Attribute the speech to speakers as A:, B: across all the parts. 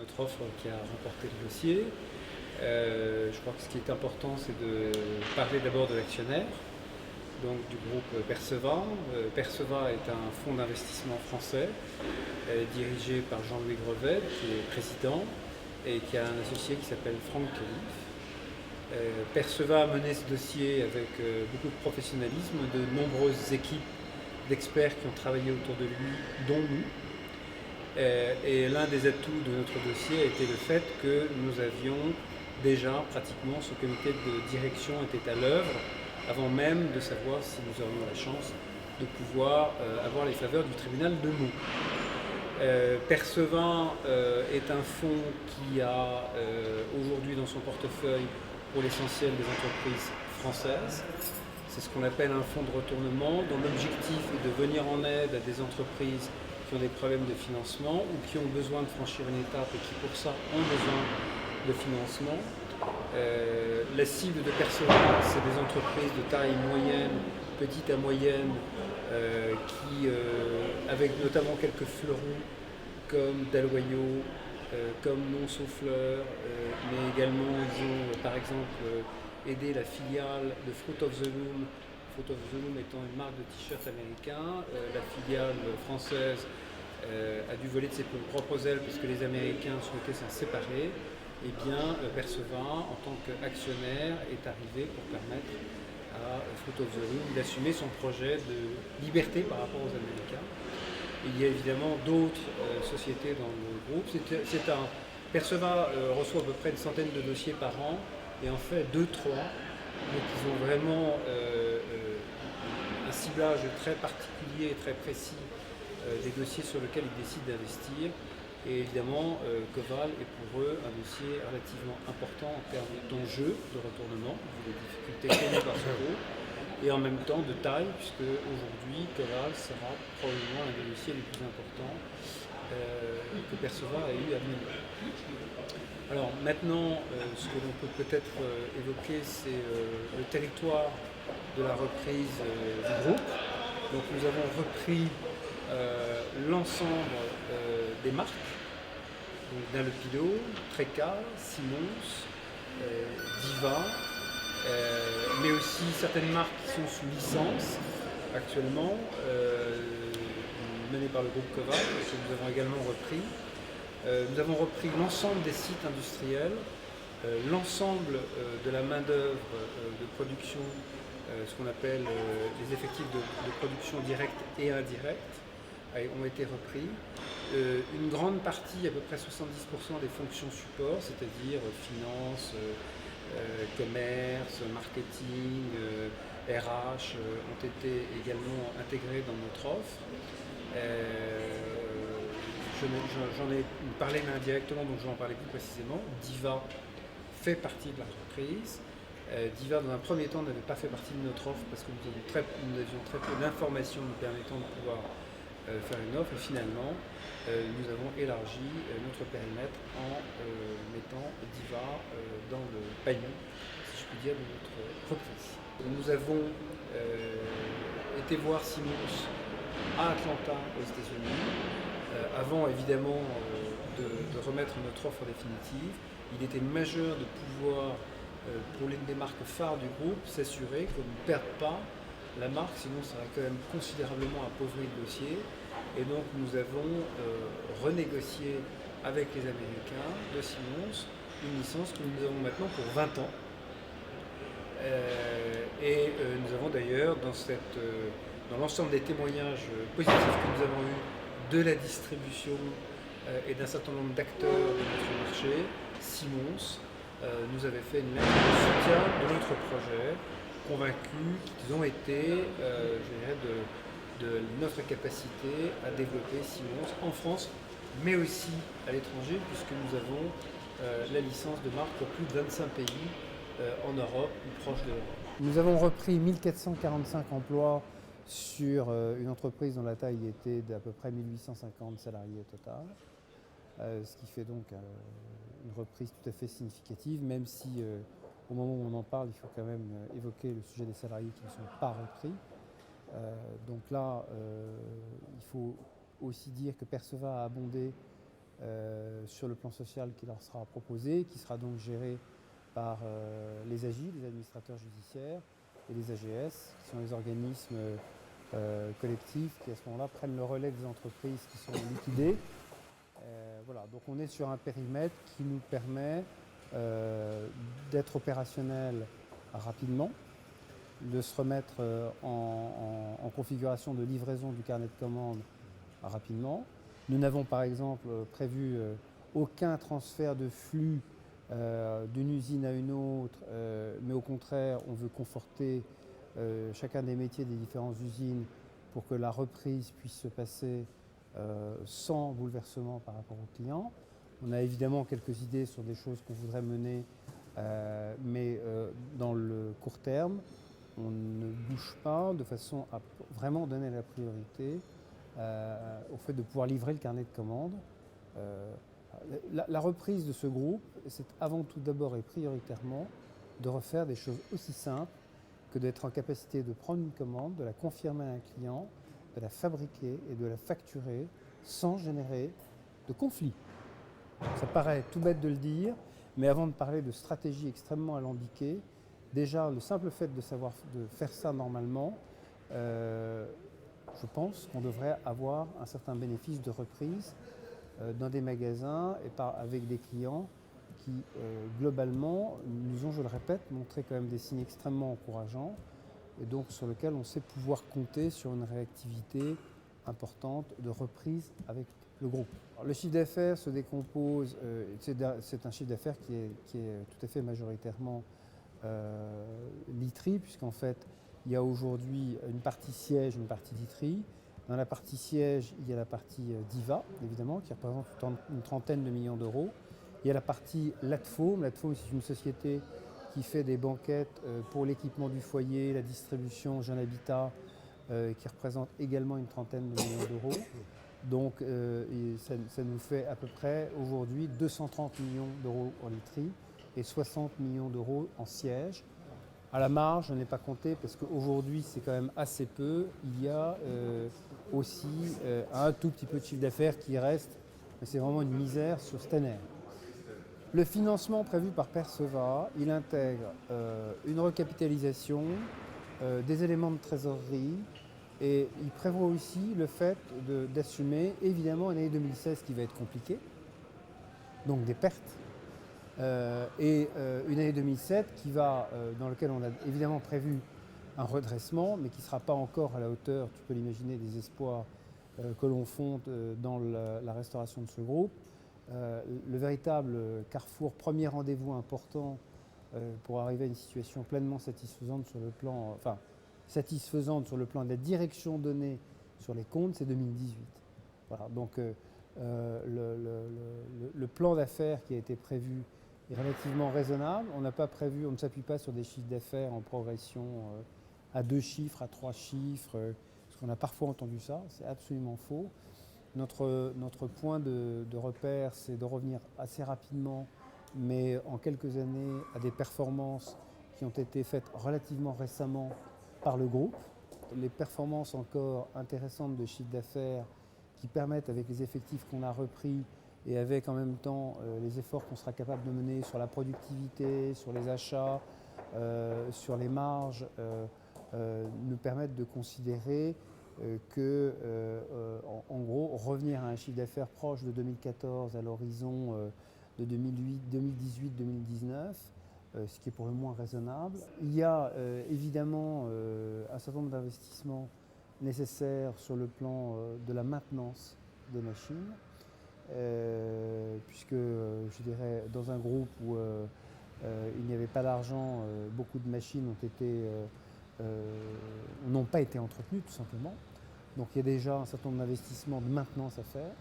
A: notre offre qui a remporté le dossier. Je crois que ce qui est important, c'est de parler d'abord de l'actionnaire, donc du groupe Perceva. Perceva est un fonds d'investissement français dirigé par Jean-Louis Grevet, qui est président, et qui a un associé qui s'appelle Franck Khalif. Perceva a mené ce dossier avec beaucoup de professionnalisme, de nombreuses équipes d'experts qui ont travaillé autour de lui, dont nous. Et l'un des atouts de notre dossier a été le fait que nous avions déjà pratiquement ce comité de direction était à l'œuvre avant même de savoir si nous aurions la chance de pouvoir avoir les faveurs du tribunal de Meaux. Perceva est un fonds qui a aujourd'hui dans son portefeuille pour l'essentiel des entreprises françaises. C'est ce qu'on appelle un fonds de retournement dont l'objectif est de venir en aide à des entreprises qui ont des problèmes de financement ou qui ont besoin de franchir une étape et qui pour ça ont besoin de financement. La cible de Perceva, c'est des entreprises de taille moyenne, petite à moyenne, qui, avec notamment quelques fleurons comme Dalloyau, comme Non-Souffleur, mais également ils ont par exemple aidé la filiale de Fruit of the Loom. Fruit of the Loom étant une marque de t-shirt américain, la filiale française a dû voler de ses propres ailes parce que les Américains souhaitaient s'en séparer. Eh bien, Perceva, en tant qu'actionnaire, est arrivé pour permettre à Fruit of the Loom d'assumer son projet de liberté par rapport aux Américains. Il y a évidemment d'autres sociétés dans le groupe. Perceva reçoit à peu près une centaine de dossiers par an et en fait 2-3. Donc ils ont vraiment un ciblage très particulier et très précis des dossiers sur lesquels ils décident d'investir. Et évidemment, Coval est pour eux un dossier relativement important en termes d'enjeux de retournement, vu les difficultés connues par ce groupe, et en même temps de taille, puisque aujourd'hui, Coval sera probablement un des dossiers les plus importants que Perceva a eu à mener. Alors maintenant, ce que l'on peut peut-être évoquer, c'est le territoire de la reprise du groupe. Donc nous avons repris l'ensemble des marques, donc Dunlopillo, Treca, Simons, Diva, mais aussi certaines marques qui sont sous licence actuellement, menées par le groupe Coval, que nous avons également repris. Nous avons repris l'ensemble des sites industriels, l'ensemble de la main-d'œuvre de production, ce qu'on appelle les effectifs de production directe et indirecte, ont été repris. Une grande partie, à peu près 70% des fonctions support, c'est-à-dire finance, commerce, marketing, RH, ont été également intégrées dans notre offre. J'en ai parlé mais indirectement, donc je vais en parler plus précisément. Diva fait partie de l'entreprise. Diva, dans un premier temps, n'avait pas fait partie de notre offre parce que nous avions très peu d'informations nous permettant de pouvoir faire une offre. Et finalement, nous avons élargi notre périmètre en mettant Diva dans le panier, si je puis dire, de notre reprise. Nous avons été voir Simons à Atlanta, aux États-Unis. Avant évidemment de remettre notre offre définitive, il était majeur de pouvoir, pour l'une des marques phares du groupe, s'assurer qu'on ne perde pas la marque, sinon ça va quand même considérablement appauvrir le dossier. Et donc nous avons renégocié avec les Américains de Simons une licence que nous avons maintenant pour 20 ans. Nous avons d'ailleurs dans l'ensemble des témoignages positifs que nous avons eus de la distribution et d'un certain nombre d'acteurs de notre marché, Simons nous avait fait une lettre de soutien de notre projet, convaincus qu'ils ont été, je dirais, de notre capacité à développer Simons en France, mais aussi à l'étranger, puisque nous avons la licence de marque pour plus de 25 pays en Europe ou proche de l'Europe. Nous avons repris 1445 emplois sur une entreprise dont la taille était d'à peu près 1850 salariés au total, ce qui fait donc une reprise tout à fait significative, même si au moment où on en parle, il faut quand même évoquer le sujet des salariés qui ne sont pas repris. Donc là, il faut aussi dire que Perceva a abondé
B: sur le plan social qui leur sera proposé, qui sera donc géré par les AGI, les administrateurs judiciaires, et les AGS, qui sont les organismes collectifs qui à ce moment-là prennent le relais des entreprises qui sont liquidées. Voilà, donc on est sur un périmètre qui nous permet d'être opérationnel rapidement, de se remettre en configuration de livraison du carnet de commandes rapidement. Nous n'avons par exemple prévu aucun transfert de flux d'une usine à une autre, mais au contraire, on veut conforter chacun des métiers des différentes usines pour que la reprise puisse se passer sans bouleversement par rapport aux clients. On a évidemment quelques idées sur des choses qu'on voudrait mener, mais dans le court terme, on ne bouge pas de façon à vraiment donner la priorité au fait de pouvoir livrer le carnet de commandes. La reprise de ce groupe, c'est avant tout d'abord et prioritairement de refaire des choses aussi simples que d'être en capacité de prendre une commande, de la confirmer à un client, de la fabriquer et de la facturer sans générer de conflit. Ça paraît tout bête de le dire, mais avant de parler de stratégie extrêmement alambiquée, déjà le simple fait de savoir de faire ça normalement, je pense qu'on devrait avoir un certain bénéfice de reprise dans des magasins et avec des clients qui, globalement, nous ont, je le répète, montré quand même des signes extrêmement encourageants et donc sur lesquels on sait pouvoir compter sur une réactivité importante de reprise avec le groupe. Alors, le chiffre d'affaires se décompose, c'est un chiffre d'affaires qui est tout à fait majoritairement literie, puisqu'en fait, il y a aujourd'hui une partie siège, une partie literie. Dans la partie siège, il y a la partie Diva, évidemment, qui représente une trentaine de millions d'euros. Il y a la partie Latfaume. Latfaume, c'est une société qui fait des banquettes pour l'équipement du foyer, la distribution, Jeune Habitat, qui représente également une trentaine de millions d'euros. Donc ça nous fait à peu près aujourd'hui 230 millions d'euros en literie et 60 millions d'euros en siège. À la marge, je n'ai pas compté parce qu'aujourd'hui c'est quand même assez peu. Il y a aussi un tout petit peu de chiffre d'affaires qui reste, mais c'est vraiment une misère sur Stener. Le financement prévu par Perceva, il intègre une recapitalisation, des éléments de trésorerie et il prévoit aussi le fait d'assumer évidemment une année 2016 qui va être compliquée, donc des pertes. Et une année 2007 dans laquelle on a évidemment prévu un redressement, mais qui ne sera pas encore à la hauteur, tu peux l'imaginer, des espoirs que l'on fonde dans la restauration de ce groupe. Le véritable carrefour, premier rendez-vous important pour arriver à une situation pleinement satisfaisante sur le plan, de la direction donnée sur les comptes, c'est 2018. Voilà, donc le plan d'affaires qui a été prévu est relativement raisonnable. On ne s'appuie pas sur des chiffres d'affaires en progression à 2 chiffres, à 3 chiffres, parce qu'on a parfois entendu ça, c'est absolument faux. Notre point de repère, c'est de revenir assez rapidement, mais en quelques années, à des performances qui ont été faites relativement récemment par le groupe. Les performances encore intéressantes de chiffre d'affaires qui permettent, avec les effectifs qu'on a repris et avec en même temps les efforts qu'on sera capable de mener sur la productivité, sur les achats, sur les marges, nous permettent de considérer que, en gros, revenir à un chiffre d'affaires proche de 2014 à l'horizon de 2018-2019, ce qui est pour le moins raisonnable. Il y a évidemment un certain nombre d'investissements nécessaires sur le plan de la maintenance des machines, puisque je dirais dans un groupe où il n'y avait pas d'argent, beaucoup de machines n'ont pas été entretenues tout simplement. Donc il y a déjà un certain nombre d'investissements de maintenance à faire.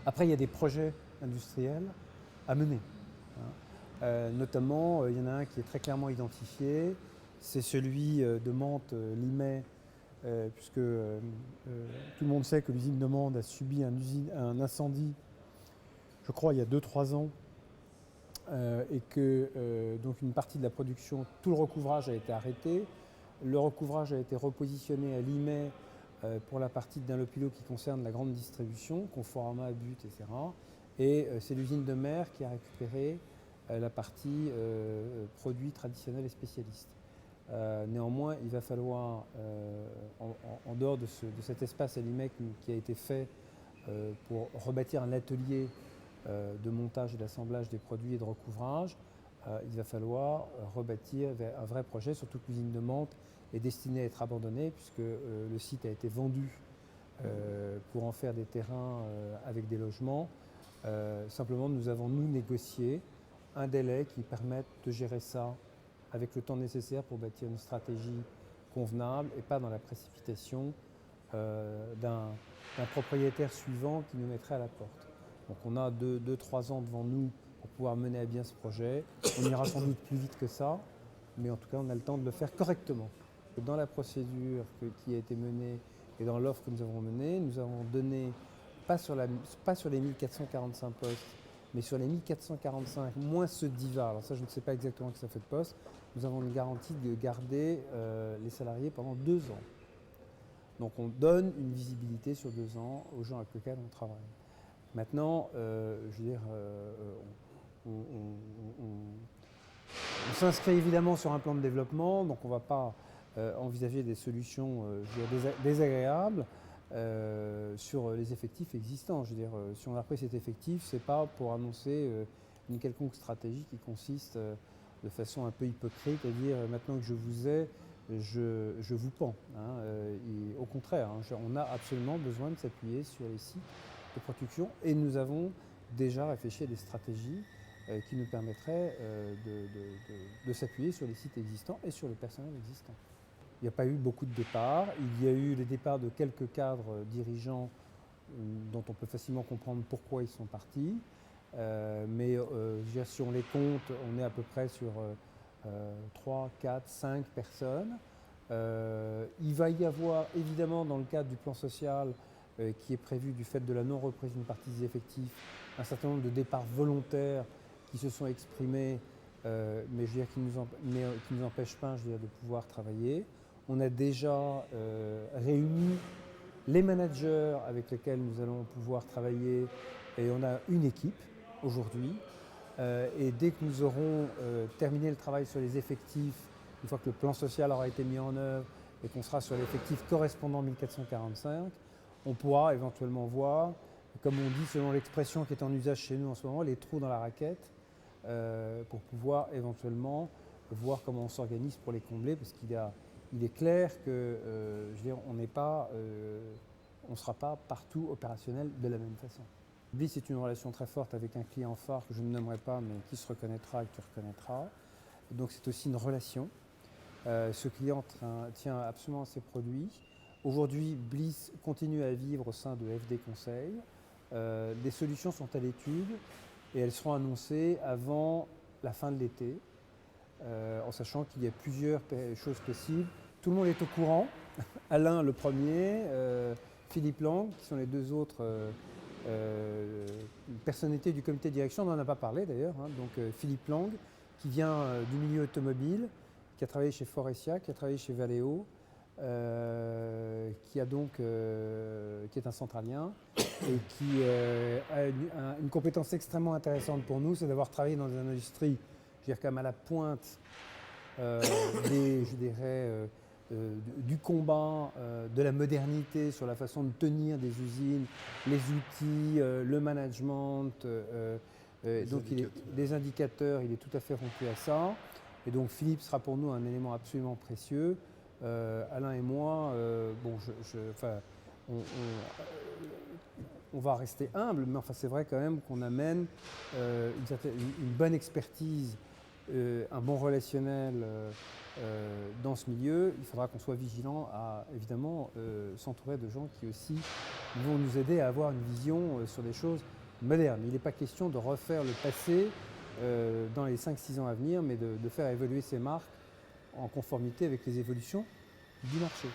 B: Après il y a des projets industriels à mener. Notamment, il y en a un qui est très clairement identifié, c'est celui de Mantes-Limay, puisque tout le monde sait que l'usine de Mende a subi un incendie, je crois, il y a 2-3 ans, et que donc une partie de la production, tout le recouvrage a été arrêté. Le recouvrage a été repositionné à Limay pour la partie d'Inlopilo qui concerne la grande distribution, Conforama, But, etc. Et c'est l'usine de Mer qui a récupéré la partie produits traditionnels et spécialistes. Néanmoins, il va falloir, en dehors de cet espace à l'IMEC qui a été fait pour rebâtir un atelier de montage et d'assemblage des produits et de recouvrage, il va falloir rebâtir un vrai projet, surtout que l'usine de Mantes est destinée à être abandonnée puisque le site a été vendu pour en faire des terrains avec des logements. Simplement, nous avons, négocié un délai qui permette de gérer ça avec le temps nécessaire pour bâtir une stratégie convenable et pas dans la précipitation d'un propriétaire suivant qui nous mettrait à la porte. Donc on a 2-3 ans devant nous pour pouvoir mener à bien ce projet. On ira sans doute plus vite que ça, mais en tout cas on a le temps de le faire correctement. Dans la procédure qui a été menée et dans l'offre que nous avons menée, nous avons donné, pas sur les 1445 postes, mais sur les 1445 moins ceux d'IVA, alors ça je ne sais pas exactement que ça fait de poste, nous avons une garantie de garder les salariés pendant 2 ans. Donc on donne une visibilité sur 2 ans aux gens avec lesquels on travaille. Maintenant, je veux dire, on s'inscrit évidemment sur un plan de développement, donc on ne va pas envisager des solutions désagréables sur les effectifs existants. Je veux dire, si on a repris cet effectif, ce n'est pas pour annoncer une quelconque stratégie qui consiste de façon un peu hypocrite à dire maintenant que je vous ai, je vous pends. Hein, et au contraire, hein, on a absolument besoin de s'appuyer sur les sites de production et nous avons déjà réfléchi à des stratégies qui nous permettraient de s'appuyer sur les sites existants et sur le personnel existant. Il n'y a pas eu beaucoup de départs. Il y a eu les départs de quelques cadres dirigeants dont on peut facilement comprendre pourquoi ils sont partis. Mais si on les compte, on est à peu près sur 3, 4, 5 personnes. Il va y avoir évidemment dans le cadre du plan social qui est prévu du fait de la non-reprise d'une partie des effectifs, un certain nombre de départs volontaires qui se sont exprimés, mais je veux dire, qui nous empêchent pas, je veux dire, de pouvoir travailler. On a déjà réuni les managers avec lesquels nous allons pouvoir travailler et on a une équipe aujourd'hui. Et dès que nous aurons terminé le travail sur les effectifs, une fois que le plan social aura été mis en œuvre et qu'on sera sur l'effectif correspondant 1445, on pourra éventuellement voir, comme on dit selon l'expression qui est en usage chez nous en ce moment, les trous dans la raquette, pour pouvoir éventuellement voir comment on s'organise pour les combler, parce qu'il est clair que je veux dire, on ne sera pas partout opérationnel de la même façon. Bliss est une relation très forte avec un client phare que je ne nommerai pas, mais qui se reconnaîtra et qui reconnaîtra. Donc c'est aussi une relation. Ce client tient absolument à ses produits. Aujourd'hui, Bliss continue à vivre au sein de FD Conseil. Des solutions sont à l'étude et elles seront annoncées avant la fin de l'été, en sachant qu'il y a plusieurs choses possibles. Tout le monde est au courant. Alain le premier, Philippe Lang, qui sont les deux autres personnalités du comité de direction, on n'en a pas parlé d'ailleurs. Hein. Donc Philippe Lang, qui vient du milieu automobile, qui a travaillé chez Forestia, qui a travaillé chez Valeo, qui est un centralien et qui a une compétence extrêmement intéressante pour nous, c'est d'avoir travaillé dans une industrie, je veux dire, comme à la pointe du combat, de la modernité sur la façon de tenir des usines, les outils, le management, les indicateurs, il est tout à fait rompu à ça. Et donc Philippe sera pour nous un élément absolument précieux. Alain et moi, on va rester humble, mais enfin, c'est vrai quand même qu'on amène une bonne expertise, un bon relationnel dans ce milieu. Il faudra qu'on soit vigilant à évidemment s'entourer de gens qui aussi vont nous aider à avoir une vision sur des choses modernes. Il n'est pas question de refaire le passé dans les 5-6 ans à venir, mais de faire évoluer ces marques en conformité avec les évolutions du marché.